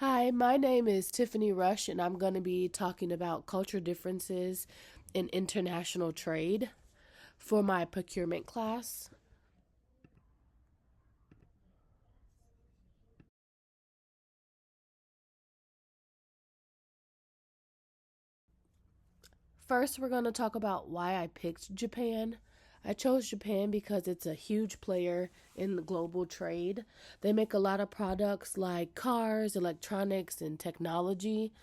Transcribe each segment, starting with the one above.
Hi, my name is Tiffany Rush, and I'm going to be talking about culture differences in international trade for my procurement class. First, we're going to talk about why I picked Japan. I chose Japan because it's a huge player in the global trade. They make a lot of products like cars, electronics, and technology.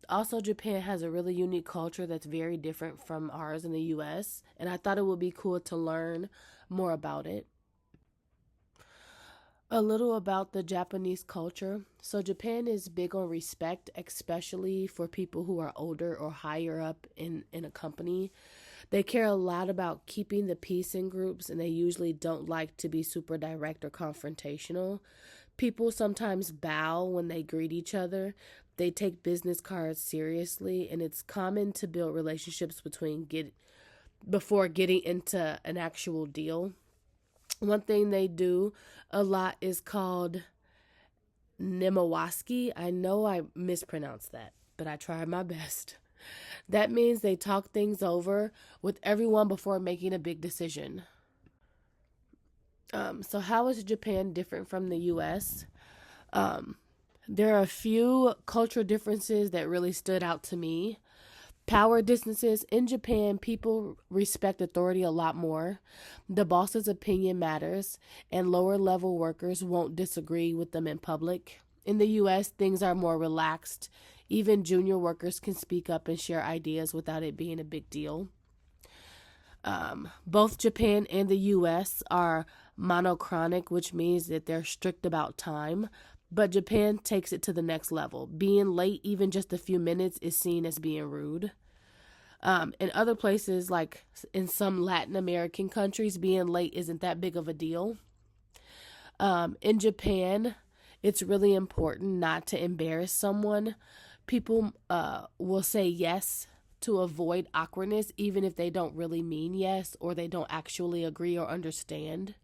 Also, Japan has a really unique culture that's very different from ours in the US, and I thought it would be cool to learn more about it. A little about the Japanese culture. So, Japan is big on respect, especially for people who are older or higher up in a company. They care a lot about keeping the peace in groups, and they usually don't like to be super direct or confrontational. People sometimes bow when they greet each other. They take business cards seriously, and it's common to build relationships before getting into an actual deal. One thing they do a lot is called Nemawaski. I know I mispronounced that, but I tried my best. That means they talk things over with everyone before making a big decision. So, how is Japan different from the US? Um, there are a few cultural differences that really stood out to me. Power distances in Japan, people respect authority a lot more. The boss's opinion matters, and lower level workers won't disagree with them in public. In the US, things are more relaxed. Even junior workers can speak up and share ideas without it being a big deal. Both Japan and the US are monochronic, which means that they're strict about time. But Japan takes it to the next level. Being late, even just a few minutes, is seen as being rude. In other places, like in some Latin American countries, being late isn't that big of a deal. In Japan, it's really important not to embarrass someone. People will say yes to avoid awkwardness, even if they don't really mean yes or they don't actually agree or understand.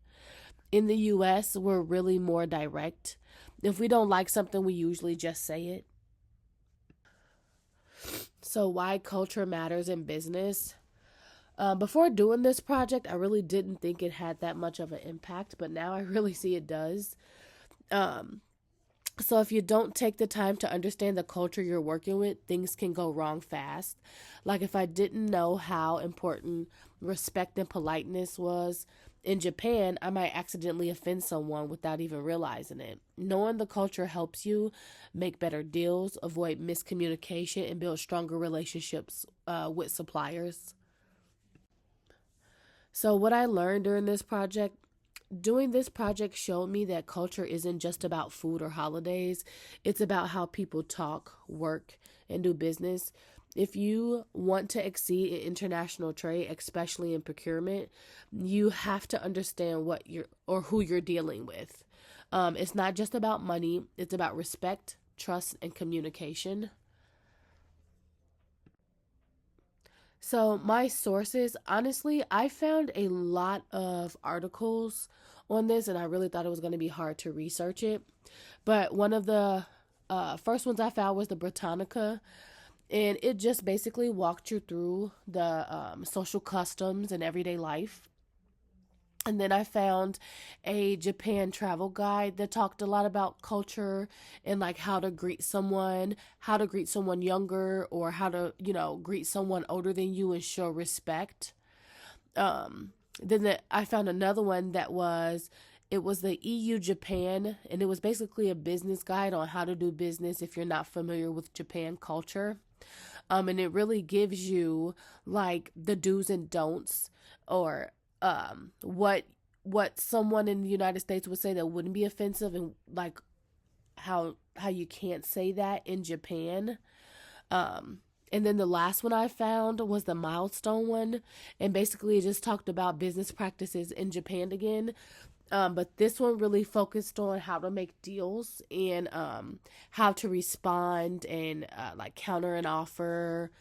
In the US, we're really more direct. If we don't like something, we usually just say it. So, why culture matters in business? Before doing this project, I really didn't think it had that much of an impact, but now I really see it does. Um, so, if you don't take the time to understand the culture you're working with, things can go wrong fast. Like, if I didn't know how important respect and politeness was in Japan, I might accidentally offend someone without even realizing it. Knowing the culture helps you make better deals, avoid miscommunication, and build stronger relationships with suppliers. So, what I learned during this project, doing this project showed me that culture isn't just about food or holidays, it's about how people talk, work, and do business. If you want to exceed in international trade, especially in procurement, you have to understand what you're or who you're dealing with. It's not just about money, it's about respect, trust, and communication. So, my sources, honestly, I found a lot of articles on this, and I really thought it was going to be hard to research it. But one of the first ones I found was the Britannica, and it just basically walked you through the social customs and everyday life. And then I found a Japan travel guide that talked a lot about culture and like how to greet someone younger, or how to, greet someone older than you and show respect. I found another one that was it was the EU Japan, and it was basically a business guide on how to do business if you're not familiar with Japan culture. And it really gives you like the do's and don'ts, or what someone in the United States would say that wouldn't be offensive, and like how you can't say that in Japan. And then the last one I found was the milestone one, and basically it just talked about business practices in Japan again. But this one really focused on how to make deals, and how to respond and like counter an offer.